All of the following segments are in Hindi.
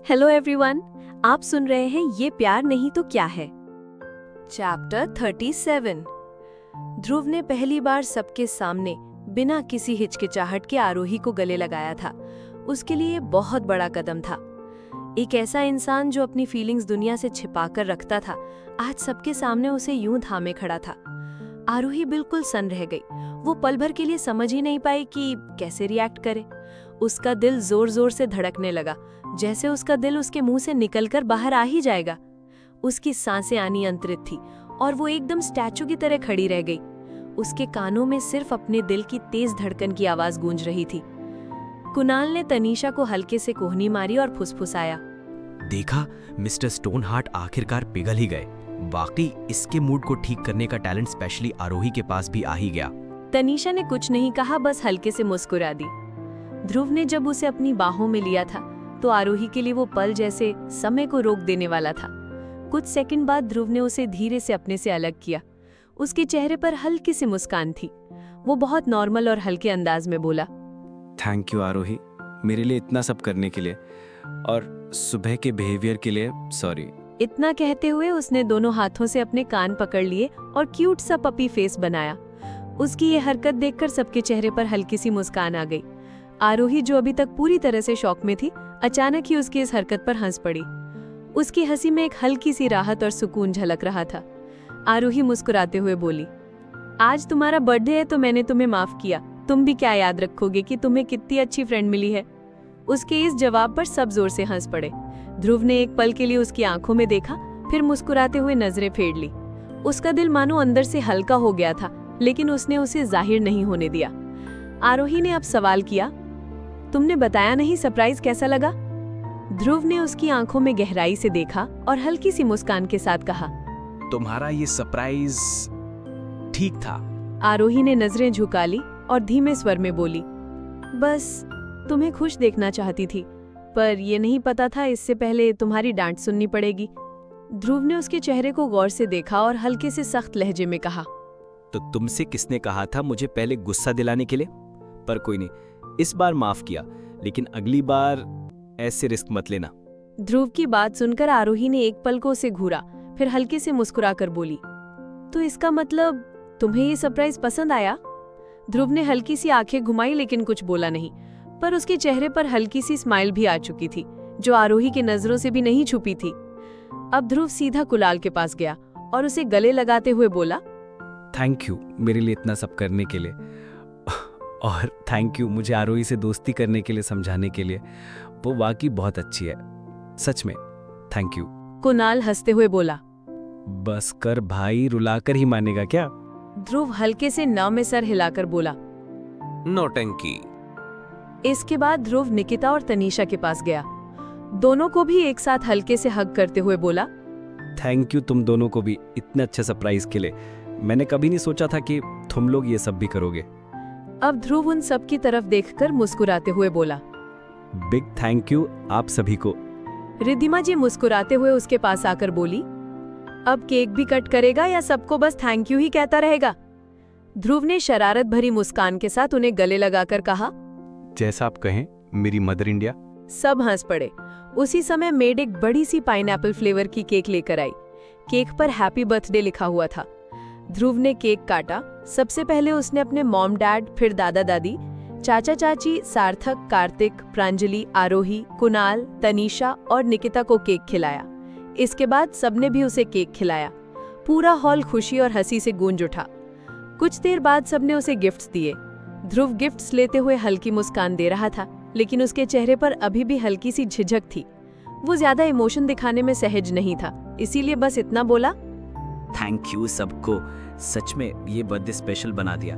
हेलो एवरीवन, आप सुन रहे हैं ये प्यार नहीं तो क्या है। चैप्टर 37। ध्रुव ने पहली बार सबके सामने बिना किसी हिचकिचाहट के आरोही को गले लगाया था। उसके लिए बहुत बड़ा कदम था। एक ऐसा इंसान जो अपनी फीलिंग्स दुनिया से छिपाकर रखता था, आज सबके सामने उसे यूं थामे खड़ा था। आरोही बिल्कुल सन्न रह गई। वो पल भर के लिए समझ ही नहीं पाई कि कैसे रिएक्ट करे। उसका दिल जोर जोर से धड़कने लगा, जैसे उसका दिल उसके मुंह से निकलकर बाहर आ ही जाएगा। उसकी सांसें अनियंत्रित थी और वो एकदम स्टैचू की तरह खड़ी रह गई। उसके कानों में सिर्फ अपने दिल की तेज धड़कन की आवाज गूंज रही थी। कुणाल ने तनीषा को हल्के से कोहनी मारी और फुसफुसाया, देखा, मिस्टर स्टोन हार्ट आखिरकार पिघल ही गए। वाकई इसके मूड को ठीक करने का टैलेंट स्पेशली आरोही के पास भी आ ही गया। तनीषा ने कुछ नहीं कहा, बस हल्के से मुस्कुरा दी। ध्रुव ने जब उसे अपनी बाहों में लिया था तो आरोही के लिए वो पल जैसे समय को रोक देने वाला था। कुछ सेकंड बाद ध्रुव ने उसे धीरे से अपने से अलग किया। उसके चेहरे पर हल्की सी मुस्कान थी। वो बहुत नॉर्मल और हल्के अंदाज में बोला, थैंक यू आरोही, मेरे लिए इतना सब करने के लिए और सुबह के बिहेवियर के लिए सॉरी। इतना कहते हुए उसने दोनों हाथों से अपने कान पकड़ लिए और क्यूट सा पपी फेस बनाया। उसकी ये हरकत देखकर सबके चेहरे पर हल्की सी मुस्कान आ गई। आरोही, जो अभी तक पूरी तरह से शॉक में थी, अचानक ही उसकी इस हरकत पर हंस पड़ी। उसकी हंसी में एक हल्की सी राहत और सुकून झलक रहा था। आरोही मुस्कुराते हुए बोली, आज तुम्हारा बर्थडे है तो मैंने तुम्हें माफ किया। तुम भी क्या याद रखोगे कि तुम्हें कितनी अच्छी फ्रेंड मिली है। उसके इस जवाब पर सब जोर से हंस पड़े। ध्रुव ने एक पल के लिए उसकी आंखों में देखा, फिर मुस्कुराते हुए नजरें फेर ली। उसका दिल मानो अंदर से हल्का हो गया था, लेकिन उसने उसे जाहिर नहीं होने दिया। आरोही ने अब सवाल किया, तुमने बताया नहीं, सरप्राइज कैसा लगा? ध्रुव ने उसकी आंखों में गहराई से देखा और हल्की सी मुस्कान के साथ कहा, तुम्हारा ये सरप्राइज ठीक था। आरोही ने नजरें झुका ली और धीमे स्वर में बोली, बस तुम्हें खुश देखना चाहती थी, पर ये नहीं पता था इससे पहले तुम्हारी डांट सुननी पड़ेगी। ध्रुव ने उसके चेहरे को गौर से देखा और हल्के से सख्त लहजे में कहा, तो तुमसे किसने कहा था मुझे पहले गुस्सा दिलाने के लिए? पर कोई नहीं, इस बार माफ किया, लेकिन अगली बार ऐसे रिस्क मत लेना। ध्रुव की बात सुनकर आरोही ने एक पल को उसे घूरा, फिर हल्के से मुस्कुराकर बोली, तो इसका मतलब तुम्हें ये सरप्राइज पसंद आया? ध्रुव ने हल्की सी आंखें घुमाई, लेकिन कुछ बोला नहीं, पर उसके चेहरे पर हल्की सी स्माइल भी आ चुकी थी, जो आरोही की नजरों से भी नहीं छुपी थी। अब ध्रुव सीधा कुणाल के पास गया और उसे गले लगाते हुए बोला, थैंक यू मेरे लिए इतना सब करने के लिए, और थैंक यू मुझे आरोही से दोस्ती करने के लिए समझाने के लिए। वो वाकई बहुत अच्छी है, सच में थैंक यू। कुणाल हंसते हुए बोला, बस कर भाई, रुलाकर ही मानेगा क्या? ध्रुव हल्के से न में सर हिलाकर बोला, नौटंकी। इसके बाद ध्रुव निकिता और तनीषा के पास गया। दोनों को भी एक साथ हल्के से हग करते हुए बोला, थैंक यू तुम दोनों को भी इतने अच्छे सरप्राइज के लिए। मैंने कभी नहीं सोचा था कि तुम लोग ये सब भी करोगे। अब ध्रुव उन सब की तरफ देखकर मुस्कुराते हुए बोला, बिग थैंक यू आप सभी को। रिद्धिमा जी मुस्कुराते हुए उसके पास आकर बोली, अब केक भी कट करेगा या सबको बस थैंक यू ही कहता रहेगा? ध्रुव ने शरारत भरी मुस्कान के साथ उन्हें गले लगाकर कहा, जैसा आप कहें मेरी मदर इंडिया। सब हंस पड़े। उसी समय मेड एक बड़ी सी पाइनएप्पल फ्लेवर की केक लेकर आई। केक पर हैप्पी बर्थडे लिखा हुआ था। ध्रुव ने केक काटा। सबसे पहले उसने अपने मॉम डैड, फिर दादा दादी, चाचा चाची, सार्थक, कार्तिक, प्रांजलि, आरोही, कुणाल, तनीषा और निकिता को केक खिलाया। इसके बाद सबने भी उसे केक खिलाया। पूरा हॉल खुशी और हंसी से गूंज उठा। कुछ देर बाद सबने उसे गिफ्ट्स दिए। ध्रुव गिफ्ट्स लेते हुए हल्की मुस्कान दे रहा था, लेकिन उसके चेहरे पर अभी भी हल्की सी झिझक थी। वो ज्यादा इमोशन दिखाने में सहज नहीं था, इसीलिए बस इतना बोला, थैंक यू सबको, सच में ये बर्थडे स्पेशल बना दिया।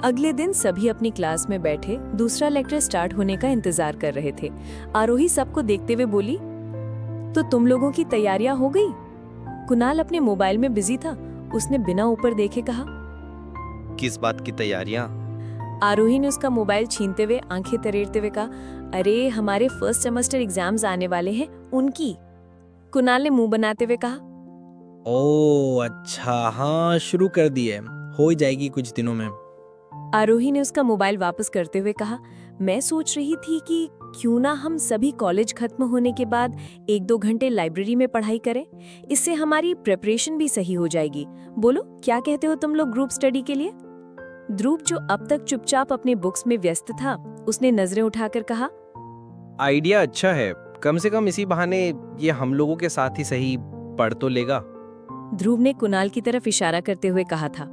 अगले दिन सभी अपनी क्लास में बैठे दूसरा लेक्चर स्टार्ट होने का इंतजार कर रहे थे। आरोही सबको देखते हुए बोली, तो तुम लोगों की तैयारियां हो गई? कुणाल अपने मोबाइल में बिजी था। उसने बिना ऊपर देखे कहा, किस बात की तैयारियां? आरोही ने उसका मोबाइल छीनते हुए आंखें तरेरते हुए कहा, अरे हमारे फर्स्ट सेमेस्टर एग्जाम्स आने वाले हैं, उनकी। कुणाल ने मुंह बनाते हुए कहा, ओह अच्छा, हाँ शुरू कर दिए, हो ही जाएगी कुछ दिनों में। आरोही ने उसका मोबाइल वापस करते हुए कहा, मैं सोच रही थी कि क्यों ना हम सभी कॉलेज खत्म होने के बाद 1-2 घंटे लाइब्रेरी में पढ़ाई करें? इससे हमारी प्रिपरेशन भी सही हो जाएगी। बोलो, क्या कहते हो तुम लोग ग्रुप स्टडी के लिए? ध्रुव, जो अब तक चुपचाप अपने बुक्स में व्यस्त था, उसने नजरें उठाकर कहा, आइडिया अच्छा है। कम से कम इसी बहाने ये हम लोगों के साथ ही सही पढ़ तो लेगा। ध्रुव ने कुणाल की तरफ इशारा करते हुए कहा था।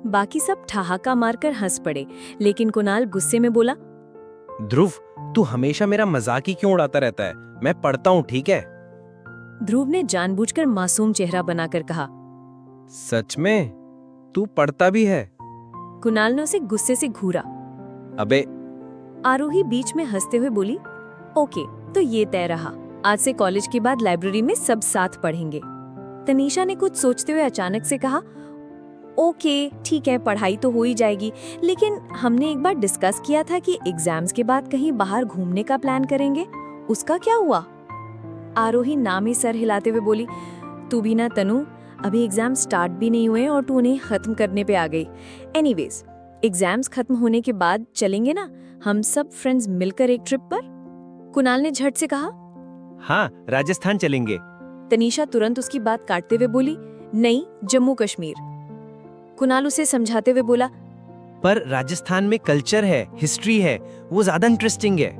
बाकी सब ठहाका मारकर हंस पड़े, लेकिन कुणाल गुस्से में बोला, ध्रुव, तू हमेशा मेरा मजाक ही क्यों उड़ाता रहता है? मैं पढ़ता हूँ, ठीक है? ध्रुव ने जानबूझकर मासूम चेहरा बनाकर कहा। सच में? तू पढ़ता भी है? कुणाल ने उसे गुस्से से घूरा। अबे, आरोही बीच में हंसते हुए बोली, ओके, तो ये तय रहा। आज से कॉलेज के बाद लाइब्रेरी में सब साथ पढ़ेंगे। तनीषा ने कुछ सोचते हुए अचानक से कहा, ओके ठीक है, पढ़ाई तो हो ही जाएगी, लेकिन हमने एक बार डिस्कस किया था कि एग्जाम्स के बाद कहीं बाहर घूमने का प्लान करेंगे, उसका क्या हुआ? आरोही नामी सर हिलाते हुए बोली, तू भी ना तनु, अभी एग्जाम स्टार्ट भी नहीं हुए और तू उन्हें खत्म करने पे आ गई। एनीवेज, एग्जाम्स खत्म होने के बाद चलेंगे ना हम सब फ्रेंड्स मिलकर एक ट्रिप पर? कुणाल ने झट से कहा। हाँ, राजस्थान चलेंगे। तनीषा तुरंत उसकी बात काटते हुए बोली, नहीं, जम्मू कश्मीर। कुणाल उसे समझाते हुए बोला, पर राजस्थान में कल्चर है, हिस्ट्री है, वो ज्यादा इंटरेस्टिंग है।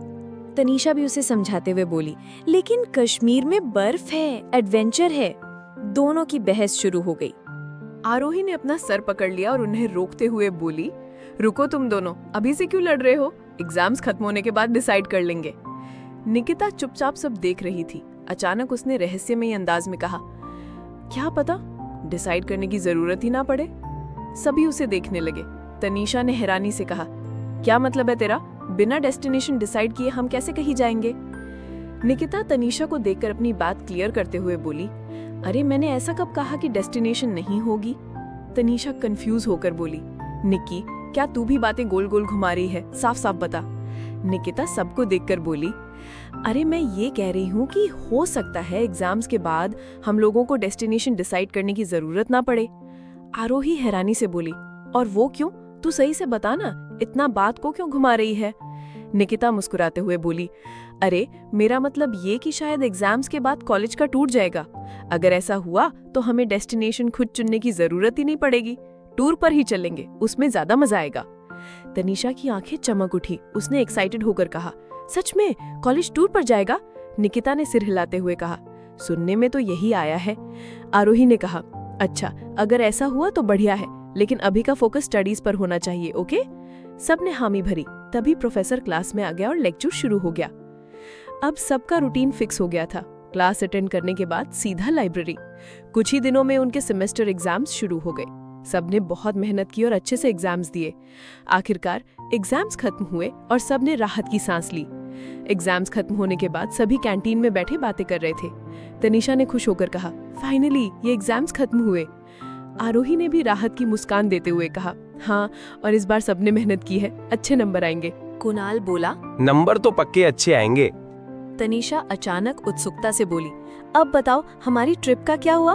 तनीषा भी उसे समझाते हुए बोली, लेकिन कश्मीर में बर्फ है, एडवेंचर है। दोनों की बहस शुरू हो गई। आरोही ने अपना सर पकड़ लिया और उन्हें रोकते हुए बोली, रुको तुम दोनों, अभी से क्यों लड़ रहे हो? एग्जाम्स खत्म होने के बाद डिसाइड कर लेंगे। निकिता चुपचाप सब देख रही थी। अचानक उसने रहस्यमयी अंदाज में कहा, क्या पता डिसाइड करने की जरूरत ही ना पड़े। सभी उसे देखने लगे। तनीषा ने हैरानी से कहा, क्या मतलब है तेरा? बिना डेस्टिनेशन डिसाइड किए हम कैसे कहीं जाएंगे? निकिता तनीषा को देखकर अपनी बात क्लियर करते हुए बोली, अरे मैंने ऐसा कब कहा कि डेस्टिनेशन नहीं होगी? तनीषा कंफ्यूज होकर बोली, निक्की, क्या तू भी बातें गोल गोल घुमा रही है? साफ साफ बता। निकिता सबको देखकर बोली, अरे मैं ये कह रही हूँ कि हो सकता है एग्जाम्स के बाद हम लोगों को डेस्टिनेशन डिसाइड करने की जरूरत ना पड़े। आरोही हैरानी से बोली, और वो क्यों? तू सही से बता ना, इतना बात को क्यों घुमा रही है? निकिता मुस्कुराते हुए बोली, अरे मेरा मतलब ये कि शायद एग्जाम्स के बाद कॉलेज का टूर जाएगा। अगर ऐसा हुआ तो हमें डेस्टिनेशन खुद चुनने की जरूरत ही नहीं पड़ेगी, टूर पर ही चलेंगे, उसमें ज्यादा मजा आएगा। तनीषा की आंखें चमक उठी। उसने एक्साइटेड होकर कहा, सच में कॉलेज टूर पर जाएगा? निकिता ने सिर हिलाते हुए कहा, सुनने में तो यही आया है। आरोही ने कहा, अच्छा अगर ऐसा हुआ तो बढ़िया है, लेकिन अभी का फोकस स्टडीज पर होना चाहिए, ओके? सबने हामी भरी। तभी प्रोफेसर क्लास में आ गया और लेक्चर शुरू हो गया। अब सबका रूटीन फिक्स हो गया था। क्लास अटेंड करने के बाद सीधा लाइब्रेरी। कुछ ही दिनों में उनके सेमेस्टर एग्जाम्स शुरू हो गए। सबने बहुत मेहनत की और अच्छे से एग्जाम्स दिए। आखिरकार एग्जाम्स खत्म हुए और सबने राहत की सांस ली। एग्जाम्स खत्म होने के बाद सभी कैंटीन में बैठे बातें कर रहे थे। तनीषा ने खुश होकर कहा, फाइनली ये एग्जाम्स खत्म हुए। आरोही ने भी राहत की मुस्कान देते हुए कहा, हाँ, और इस बार सबने मेहनत की है, अच्छे नंबर आएंगे। कुणाल बोला, नंबर तो पक्के अच्छे आएंगे। तनीषा अचानक उत्सुकता से बोली, अब बताओ हमारी ट्रिप का क्या हुआ?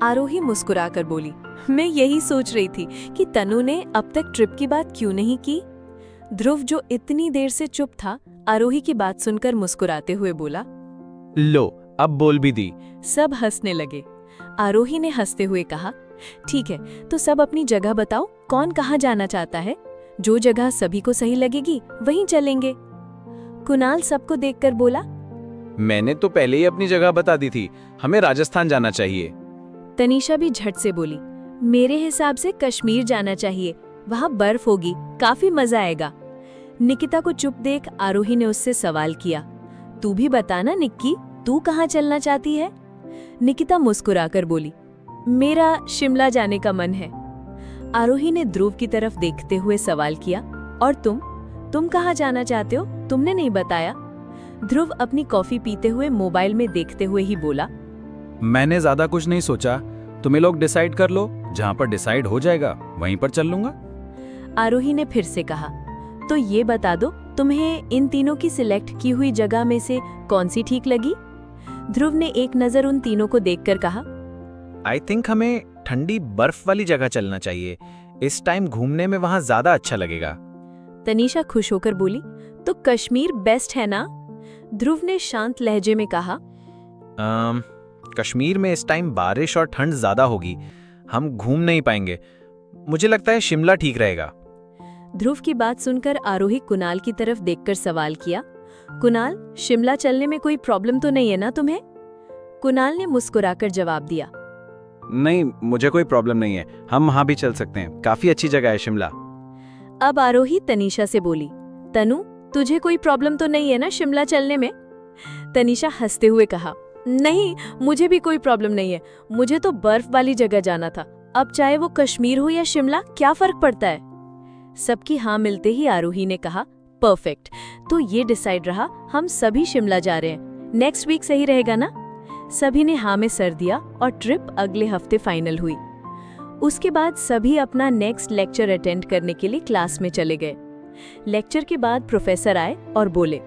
आरोही मुस्कुराकर बोली, मैं यही सोच रही थी कि तनु ने अब तक ट्रिप की बात क्यों नहीं की। ध्रुव, जो इतनी देर से चुप था, आरोही की बात सुनकर मुस्कुराते हुए बोला, लो, अब बोल भी दी। सब हंसने लगे। आरोही ने हंसते हुए कहा, ठीक है, तो सब अपनी जगह बताओ, कौन कहाँ जाना चाहता है? जो जगह सभी को सही लगेगी वहीं चलेंगे। कुणाल सबको देखकर बोला, मैंने तो पहले ही अपनी जगह बता दी थी, हमें राजस्थान जाना चाहिए। तनीषा भी झट से बोली, मेरे हिसाब से कश्मीर जाना चाहिए, वहाँ बर्फ होगी, काफी मजा आएगा। निकिता को चुप देख आरोही ने उससे सवाल किया, तू भी बताना निक्की, तू कहाँ चलना चाहती है? निकिता मुस्कुराकर बोली, मेरा शिमला जाने का मन है। आरोही ने ध्रुव की तरफ देखते हुए सवाल किया, और तुम कहाँ जाना चाहते हो? तुमने नहीं बताया। ध्रुव अपनी कॉफी पीते हुए मोबाइल में देखते हुए ही बोला, मैंने ज्यादा कुछ नहीं सोचा, तुम्हें लोग डिसाइड कर लो, जहाँ पर डिसाइड हो जाएगा वहीं पर चल लूंगा। आरोही ने फिर से कहा, तो ये बता दो, तुम्हें इन तीनों की सिलेक्ट की हुई जगह में से कौन सी ठीक लगी? ध्रुव ने एक नजर उन तीनों को देखकर कहा, आई थिंक हमें ठंडी बर्फ वाली जगह चलना चाहिए। इस टाइम घूमने में वहाँ ज्यादा अच्छा लगेगा। तनीषा खुश होकर बोली, तो कश्मीर बेस्ट है ना? ध्रुव ने शांत लहजे में कहा। कश्मीर में इस टाइम बारिश और ठंड ज्यादा होगी, हम घूम नहीं पाएंगे। मुझे लगता है शिमला ठीक रहेगा। ध्रुव की बात सुनकर आरोही कुणाल की तरफ देखकर सवाल किया। कुणाल, शिमला चलने में कोई प्रॉब्लम तो नहीं है ना तुम्हें? कुणाल ने मुस्कुराकर जवाब दिया। नहीं, मुझे कोई प्रॉब्लम नहीं है, हम वहाँ भी चल सकते हैं, काफ़ी अच्छी जगह है शिमला। अब आरोही तनीषा से बोली। तनु, तुझे कोई प्रॉब्लम तो नहीं है ना शिमला चलने में? तनीषा हंसते हुए कहा, नहीं, मुझे भी कोई प्रॉब्लम नहीं है, मुझे तो बर्फ वाली जगह जाना था। अब चाहे वो कश्मीर हो या शिमला, क्या फर्क पड़ता है? सबकी हाँ मिलते ही आरोही ने कहा, परफेक्ट, तो ये डिसाइड रहा, हम सभी शिमला जा रहे हैं। नेक्स्ट वीक सही रहेगा ना? सभी ने हाँ में सर दिया और ट्रिप अगले हफ्ते फाइनल हुई। उसके बाद सभी अपना नेक्स्ट लेक्चर अटेंड करने के लिए क्लास में चले गए। लेक्चर के बाद प्रोफेसर आए और बोले,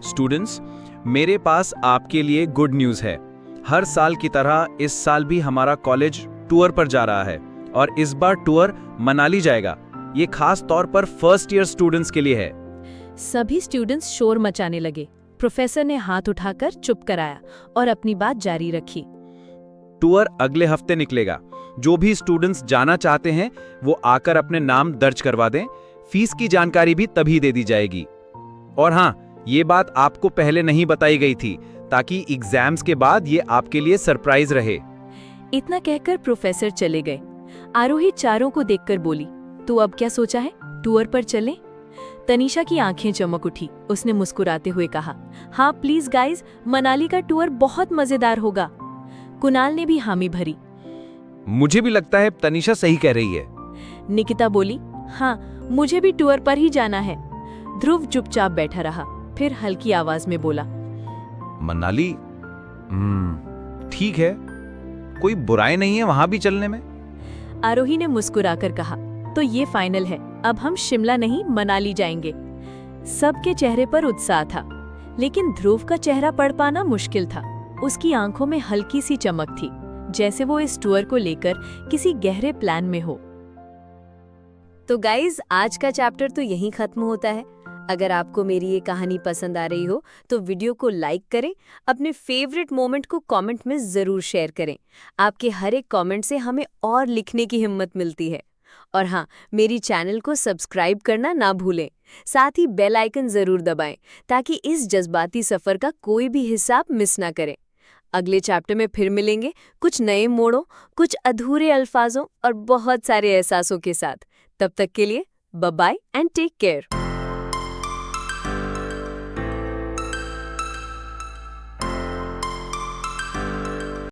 स्टूडेंट्स, मेरे पास आपके लिए गुड न्यूज़ है। हर साल की तरह इस साल भी हमारा कॉलेज टूर पर जा रहा है और इस बार टूर मनाली जाएगा। ये खास तौर पर फर्स्ट ईयर स्टूडेंट्स के लिए है। सभी स्टूडेंट्स शोर मचाने लगे। प्रोफेसर ने हाथ उठाकर चुप कराया और अपनी बात जारी रखी। टूर अगले हफ्ते निकलेगा। जो भी स्टूडेंट्स जाना चाहते हैं वो आकर अपने नाम दर्ज करवा दें। फीस की जानकारी भी तभी दे दी जाएगी। और हाँ, ये बात आपको पहले नहीं बताई गई थी ताकि एग्जाम्स के बाद ये आपके लिए सरप्राइज रहे। इतना कहकर प्रोफेसर चले गए। आरोही चारों को देखकर बोली, तू अब क्या सोचा है, टूर पर चलें? तनीषा की आंखें चमक उठी। उसने मुस्कुराते हुए कहा, हाँ प्लीज गाइज, मनाली का टूर बहुत मजेदार होगा। कुणाल ने भी हामी भरी। मुझे भी लगता है तनीषा सही कह रही है। निकिता बोली, हाँ मुझे भी टूर पर ही जाना है। ध्रुव चुपचाप बैठा रहा, फिर हल्की आवाज में बोला, मनाली ठीक है, कोई बुराई नहीं है वहां भी चलने में। आरोही ने मुस्कुराकर कहा, तो ये फाइनल है, अब हम शिमला नहीं मनाली जाएंगे। सबके चेहरे पर उत्साह था, लेकिन ध्रुव का चेहरा पढ़ पाना मुश्किल था। उसकी आंखों में हल्की सी चमक थी, जैसे वो इस टूर को लेकर किसी गहरे प्लान में हो। तो गाइज, आज का चैप्टर तो यहीं खत्म होता है। अगर आपको मेरी ये कहानी पसंद आ रही हो तो वीडियो को लाइक करें, अपने फेवरेट मोमेंट को कमेंट में ज़रूर शेयर करें। आपके हर एक कमेंट से हमें और लिखने की हिम्मत मिलती है। और हाँ, मेरी चैनल को सब्सक्राइब करना ना भूलें। साथ ही बेल आइकन ज़रूर दबाएं ताकि इस जज्बाती सफ़र का कोई भी हिस्सा आप मिस ना करें। अगले चैप्टर में फिर मिलेंगे, कुछ नए मोड़ों, कुछ अधूरे अल्फाजों और बहुत सारे एहसासों के साथ। तब तक के लिए bye bye and take care.